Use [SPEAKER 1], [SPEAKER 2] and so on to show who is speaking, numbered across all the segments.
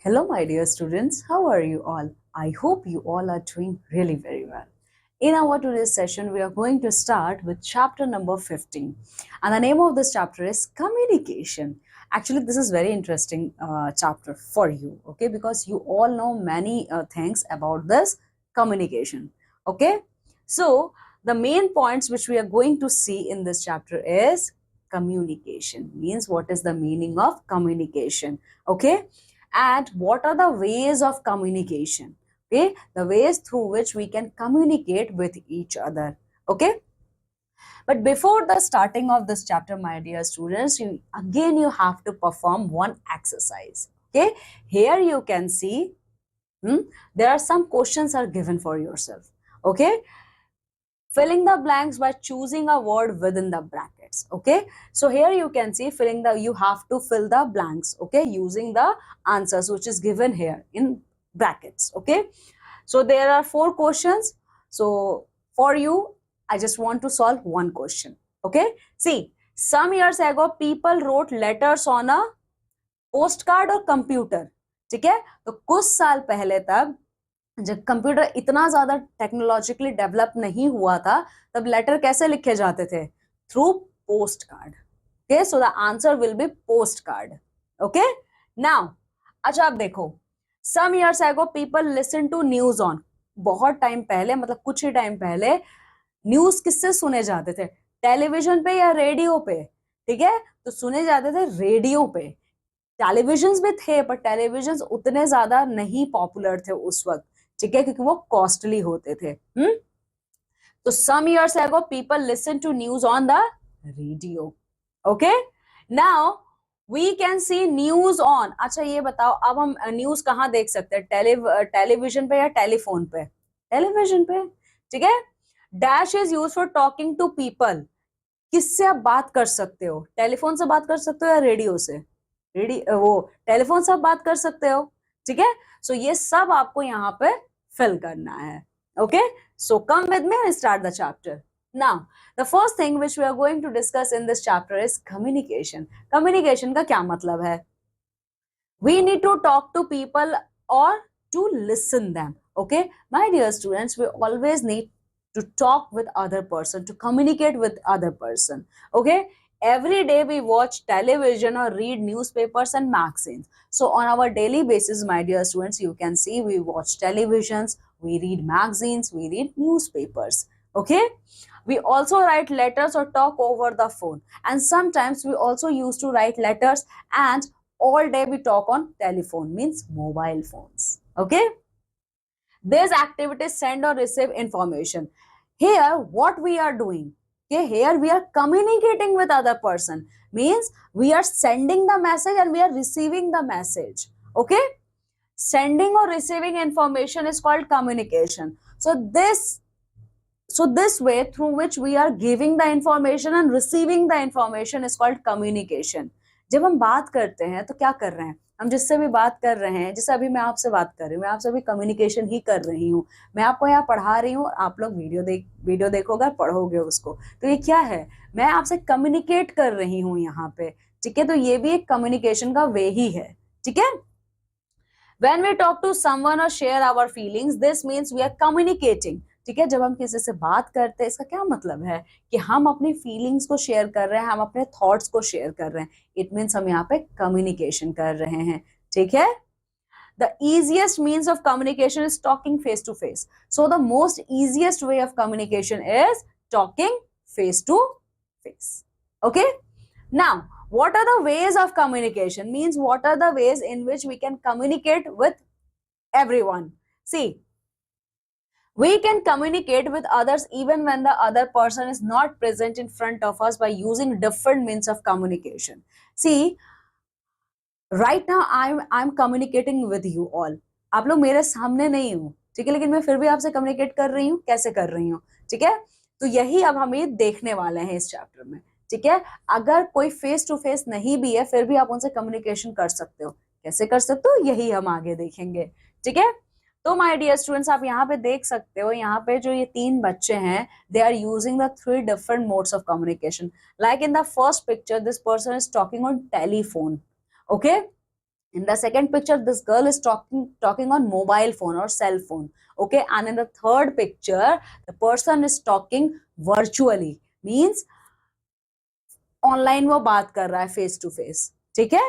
[SPEAKER 1] Hello, my dear students. How are you all? I hope you all are doing really very well. In our today's session, we are going to start with chapter number 15. And the name of this chapter is Communication. Actually, this is very interesting chapter for you, okay? Because you all know many things about this communication, okay? So, the main points which we are going to see in this chapter is communication. Means what is the meaning of communication, okay? And what are the ways of communication, okay, the ways through which we can communicate with each other, okay. But before the starting of this chapter, my dear students, you have to perform one exercise, okay. Here you can see there are some questions are given for yourself, okay. Filling the blanks by choosing a word within the brackets, okay. So here you can see you have to fill the blanks, okay, using the answers which is given here in brackets, okay. So there are 4 questions. So for you, I just want to solve one question, okay. See, some years ago people wrote letters on a postcard और computer, ठीक है। तो कुछ साल पहले तक जब computer इतना ज्यादा टेक्नोलॉजिकली डेवलप नहीं हुआ था, तब लेटर कैसे लिखे जाते थे? Through post card, okay. So the answer will be post card, okay. Now अच्छा आप देखो, some years ago people listen to news on, बहुत टाइम पहले, मतलब कुछ ही टाइम पहले न्यूज किससे सुने जाते थे? टेलीविजन पे या रेडियो पे, ठीक है। तो सुने जाते थे रेडियो पे। टेलीविजन भी थे पर टेलीविजन उतने ज्यादा नहीं पॉपुलर थे उस वक्त, ठीक है, क्योंकि वो कॉस्टली होते थे। तो some years ago people listen to news on the radio, okay. Now we can see news on. अच्छा ये बताओ, अब हम न्यूज कहाँ देख सकते हैं? टेलीविजन पे या टेलीफोन पे? टेलीविजन पे, ठीक है। Dash is use for talking to people. किससे आप बात कर सकते हो? टेलीफोन से बात कर सकते हो या रेडियो से? वो टेलीफोन से आप बात कर सकते हो, ठीक है। सो ये सब आपको यहाँ पे फिल करना है, okay. So come with me and start the chapter. Now the first thing which we are going to discuss in this chapter is communication. Communication का क्या मतलब है? We need to talk to people or to listen them, okay. My dear students, we always need to talk with other person, to communicate with other person, okay. Every day we watch television or read newspapers and magazines. So on our daily basis, my dear students, you can see we watch televisions, we read magazines, we read newspapers, okay. We also write letters or talk over the phone, and sometimes we also used to write letters and all day we talk on telephone, means mobile phones, okay. These activities send or receive information. Here what we are doing, okay, here we are communicating with other person, means we are sending the message and we are receiving the message, okay. Sending or receiving information is called communication. So this way through which we are giving the information and receiving the information is called communication. जब हम बात करते हैं तो क्या कर रहे हैं? हम जिससे भी बात कर रहे हैं, जैसे अभी मैं आपसे बात कर रही हूँ, मैं आपसे भी कम्युनिकेशन ही कर रही हूँ। मैं आपको यहाँ पढ़ा रही हूँ, आप लोग वीडियो देखोगे, पढ़ोगे उसको, तो ये क्या है? मैं आपसे कम्युनिकेट कर रही हूँ यहाँ पे, ठीक है। तो ये भी एक कम्युनिकेशन का वे ही है, ठीक है। When we talk to someone or share our feelings, this means we are communicating, ठीक है। जब हम किसी से बात करते हैं, इसका क्या मतलब है? कि हम अपनी फीलिंग्स को शेयर कर रहे हैं, हम अपने थॉट्स को शेयर कर रहे हैं। इट मीन्स हम यहाँ पे कम्युनिकेशन कर रहे हैं, ठीक है। The easiest means of communication is talking face to face. So the most easiest way of communication is talking face to face, okay. Now what are the ways of communication? Means what are the ways in which we can communicate with everyone? See, we can communicate with others even when the other person is not present in front of us by using different means of communication. See, right now I'm communicating with you all. आप लोग मेरे सामने नहीं हो, ठीक है, लेकिन मैं फिर भी आपसे कम्युनिकेट कर रही हूँ। कैसे कर रही हूँ, ठीक है। तो यही अब हम ये देखने वाले हैं इस चैप्टर में, ठीक है। अगर कोई फेस टू फेस नहीं भी है, फिर भी आप उनसे कम्युनिकेशन कर सकते हो। कैसे कर सकते हो, यही हम आगे देखेंगे, ठीक है। तो माय डियर स्टूडेंट्स, आप यहाँ पे देख सकते हो, यहाँ पे जो ये 3 बच्चे हैं, they are using the 3 different modes of communication. Like in the first picture, this person is talking on telephone, okay. In the second picture, this girl is talking on mobile phone or cell phone. Okay, and in the third picture, the person is talking virtually, means online वो बात कर रहा है face to face. ठीक है,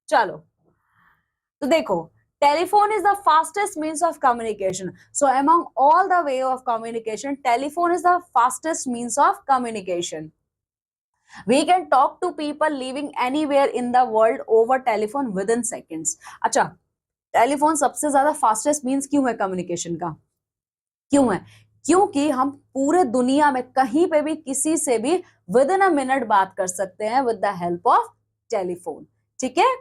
[SPEAKER 1] चलो तो देखो, telephone is the fastest means of communication. So among all the way of communication, telephone is the fastest means of communication. We can talk to people living anywhere in the world over telephone within seconds. अच्छा, telephone सबसे ज्यादा fastest means क्यों है communication का? क्यों है? क्योंकि हम पूरे दुनिया में कहीं पे भी किसी से भी विद इन अ मिनट बात कर सकते हैं with the help of telephone. ठीक है,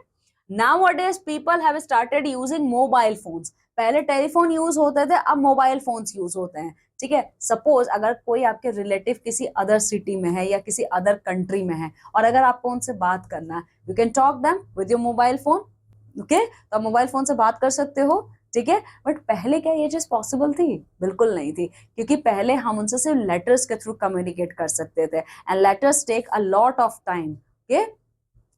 [SPEAKER 1] Nowadays people have started using mobile phones. पहले टेलीफोन यूज होते थे, अब मोबाइल फोन्स यूज होते हैं. ठीक है, सपोज अगर कोई आपके रिलेटिव किसी अदर सिटी में है या किसी अदर कंट्री में है और अगर आपको उनसे बात करना है, you can talk them with your mobile phone. Okay, तो आप मोबाइल फोन से बात कर सकते हो. ठीक है, बट पहले क्या ये चीज पॉसिबल थी? बिल्कुल नहीं थी, क्योंकि पहले हम उनसे सिर्फ लेटर्स के थ्रू कम्युनिकेट कर सकते थे and letters take a lot of time. Okay,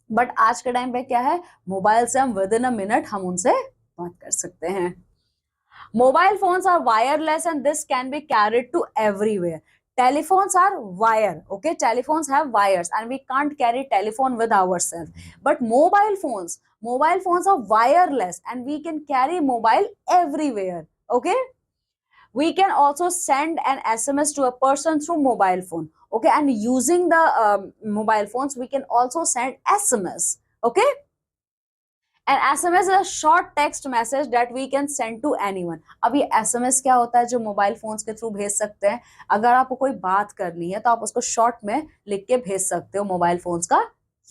[SPEAKER 1] but आज के टाइम पे क्या है, मोबाइल से हम विद इन अ मिनट हम उनसे बात कर सकते हैं. Mobile phones are wireless and this can be carried to everywhere. Telephones are wire, okay? Telephones have wires and we can't carry telephone with ourselves. But mobile phones are wireless and we can carry mobile everywhere, okay? We can also send an SMS to a person through mobile phone, okay? And using the mobile phones, we can also send SMS, okay? And SMS is a short text message that we can send to anyone. अब ये SMS क्या होता है जो mobile phones के through भेज सकते हैं? अगर आपको कोई बात करनी है तो आप उसको शॉर्ट में लिख के भेज सकते हो मोबाइल फोन्स का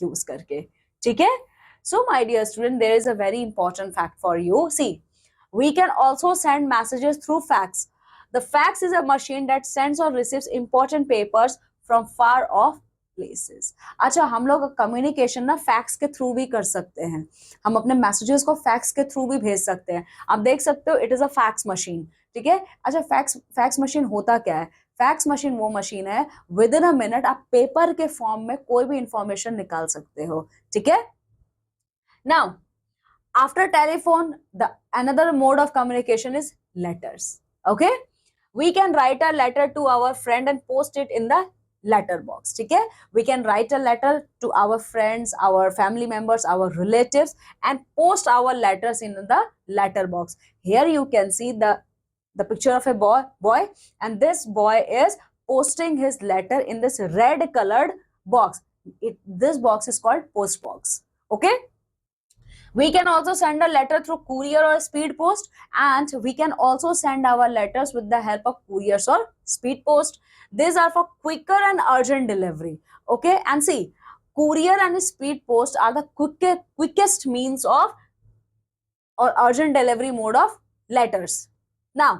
[SPEAKER 1] यूज करके. ठीक है, so my dear student, there is a very important fact for you. See, we can also send messages through fax. The fax is a machine that sends or receives important papers from far off places. अच्छा, हम लोग communication ना fax के through भी कर सकते हैं. हम अपने मैसेजेस को फैक्स के थ्रू भी भेज सकते हैं. आप देख सकते हो, it is a fax machine. ठीक है, अच्छा, फैक्स मशीन होता क्या है? फैक्स मशीन वो मशीन है विद इन अ मिनट आप पेपर के फॉर्म में कोई भी इंफॉर्मेशन निकाल सकते हो. ठीक है, now after telephone, the another mode of communication is letters. Okay, we can write a letter to our friend and post it in the letter box. ठीक है, we can write a letter to our friends, our family members, our relatives and post our letters in the letter box. Here you can see the picture of a boy and this boy is posting his letter in this red colored box. This box is called post box. Okay, we can also send a letter through courier or speed post, and we can also send our letters with the help of couriers or speed post. These are for quicker and urgent delivery. Okay, and see, courier and speed post are the quickest means of or urgent delivery mode of letters. Now,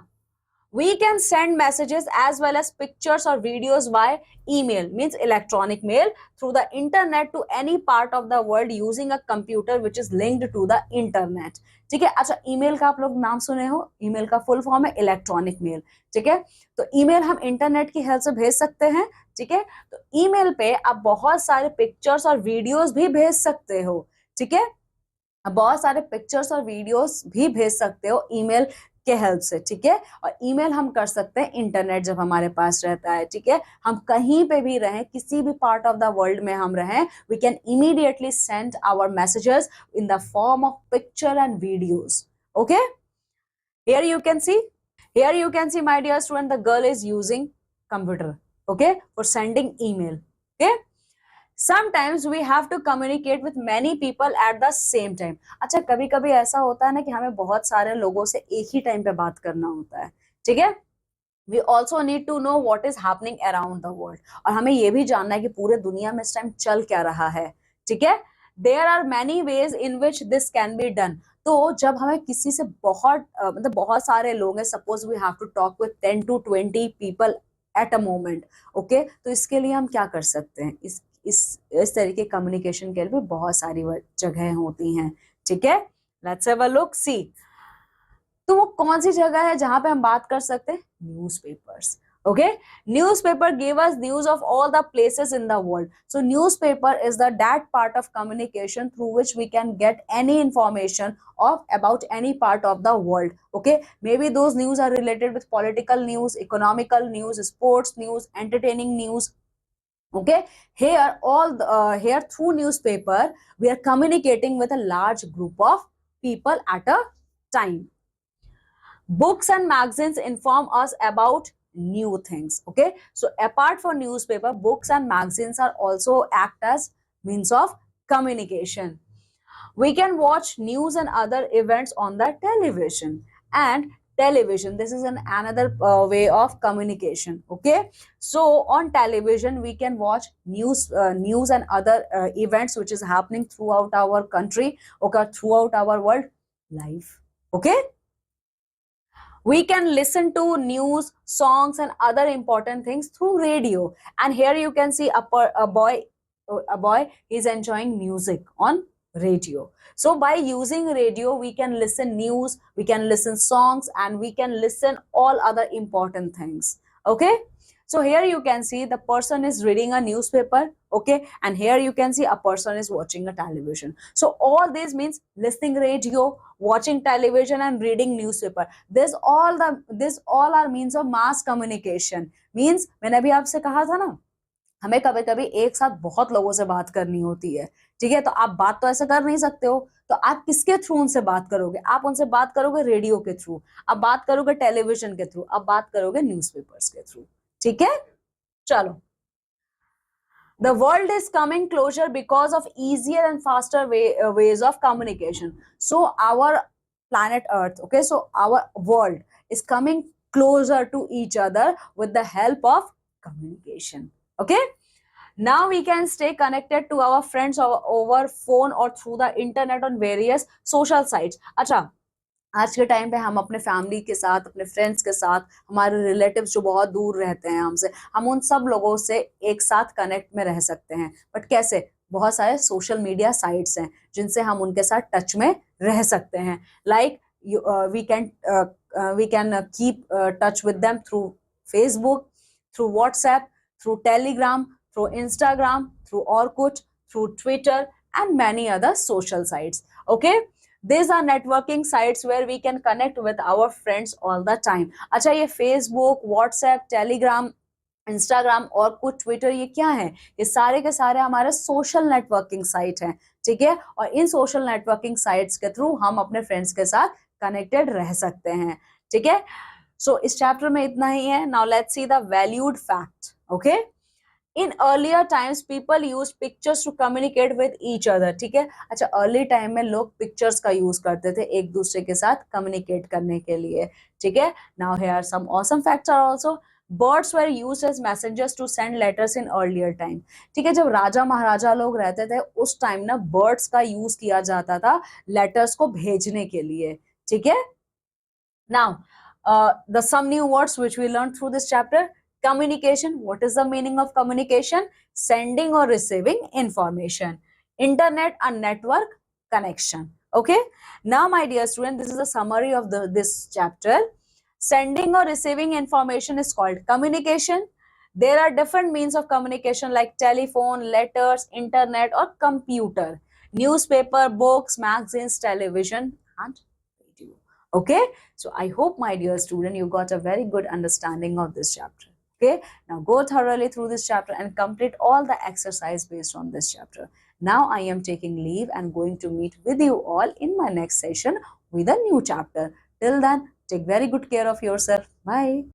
[SPEAKER 1] we can send messages as well as pictures or videos via email, means electronic mail, through the internet to any part of the world using a computer which is linked to the internet. ठीक है, अच्छा, email का आप लोग नाम सुने हो, email का फुल फॉर्म है इलेक्ट्रॉनिक मेल. ठीक है, तो ईमेल हम इंटरनेट की हेल्प से भेज सकते हैं. ठीक है, तो ईमेल पे आप बहुत सारे पिक्चर्स और वीडियोस भी भेज सकते हो. ठीक है, बहुत सारे पिक्चर्स और वीडियोस भी भेज सकते हो ईमेल के हेल्प से. ठीक है, और ईमेल हम कर सकते हैं इंटरनेट जब हमारे पास रहता है. ठीक है, हम कहीं पे भी रहें, किसी भी पार्ट ऑफ द वर्ल्ड में हम रहें, we can immediately send our messages in the form of picture and videos. Okay, here you can see my dear student, the girl is using computer, okay, for sending email. Okay, sometimes we have to communicate with many people at the same time. अच्छा, कभी कभी ऐसा होता है ना कि हमें बहुत सारे लोगों से एक ही टाइम पे बात करना होता है. ठीक है, we also need to know what is happening around the world. और हमें ये भी जानना है कि पूरे दुनिया में इस टाइम चल क्या रहा है. ठीक है, there are many ways in which this can be done. तो जब हमें किसी से मतलब बहुत सारे लोग हैं, suppose we have to talk with 10 to 20 people at a moment. Okay, तो इसके लिए हम क्या कर सकते हैं? इस तरीके कम्युनिकेशन के लिए बहुत सारी जगह होती हैं. ठीक है, लेट्स हैव अ लुक. सी, तो वो कौन सी जगह है जहां पे हम बात कर सकते हैं? Newspapers. Okay, newspaper give us news of all the places in the world. So newspaper is the that part of communication through which we can get any information of about any part of the world. Okay, maybe those news are related with political news, economical news, sports news, entertaining news. Okay, here all here through newspaper we are communicating with a large group of people at a time. Books and magazines inform us about new things. Okay, so apart from newspaper, books and magazines are also act as means of communication. We can watch news and other events on the television. And television, this is another way of communication. Okay, so on television we can watch news and other events which is happening throughout our country, okay, throughout our world live. Okay, we can listen to news, songs and other important things through radio. And here you can see a boy is enjoying music on radio. So by using radio we can listen news, we can listen songs, and we can listen all other important things. Okay, so here you can see the person is reading a newspaper. Okay, and here you can see a person is watching a television. So all this means listening radio, watching television and reading newspaper. This all are means of mass communication. Means मैंने अभी आपसे कहा था ना, हमें कभी कभी एक साथ बहुत लोगों से बात करनी होती है। ठीक है, तो आप बात तो ऐसे कर नहीं सकते हो, तो आप किसके थ्रू उनसे बात करोगे? आप उनसे बात करोगे रेडियो के थ्रू, आप बात करोगे टेलीविजन के थ्रू, आप बात करोगे न्यूज़पेपर्स के थ्रू। ठीक है, चलो। The world is coming closer because of easier and faster ways of communication. So our planet Earth, okay, so our world is coming closer to each other with the help of communication. Okay, now we can stay connected to our friends over phone or through the internet on various social sites. अच्छा, आज के time पे हम अपने family के साथ, अपने friends के साथ, हमारे रिलेटिव्स जो बहुत दूर रहते हैं हमसे, हम उन सब लोगों से एक साथ कनेक्ट में रह सकते हैं। बट कैसे? बहुत सारे सोशल मीडिया साइट्स हैं जिनसे हम उनके साथ टच में रह सकते हैं। Like we can keep touch with them through Facebook, through WhatsApp, through Telegram, through Instagram, through Orkut, through Twitter and many other social sites. Okay, these are networking sites where we can connect with our friends all the time. अच्छा, ये Facebook, WhatsApp, Telegram, Instagram और कुछ Twitter, ये क्या है? ये सारे के सारे हमारे सोशल नेटवर्किंग साइट हैं। ठीक है, और इन सोशल नेटवर्किंग साइट्स के थ्रू हम अपने फ्रेंड्स के साथ कनेक्टेड रह सकते हैं। ठीक है, सो इस चैप्टर में इतना ही है। Now let's see the valued fact. Okay, in earlier times people use pictures to communicate with each other. ठीक है, अच्छा, अर्ली टाइम में लोग पिक्चर्स का यूज करते थे एक दूसरे के साथ कम्युनिकेट करने के लिए। ठीक है, now here some awesome facts are also. Birds were used as messengers to send letters in earlier time. ठीक है, जब राजा महाराजा लोग रहते थे उस टाइम ना बर्ड्स का यूज किया जाता था लेटर्स को भेजने के लिए। ठीक है, now, the some new words which we learned through this chapter. Communication. What is the meaning of communication? Sending or receiving information. Internet, a network connection. Okay. Now, my dear student, this is a summary of this chapter. Sending or receiving information is called communication. There are different means of communication like telephone, letters, internet, or computer, newspaper, books, magazines, television, and radio. Okay, so I hope, my dear student, you got a very good understanding of this chapter. Okay, now go thoroughly through this chapter and complete all the exercise based on this chapter. Now I am taking leave and going to meet with you all in my next session with a new chapter. Till then, take very good care of yourself. Bye.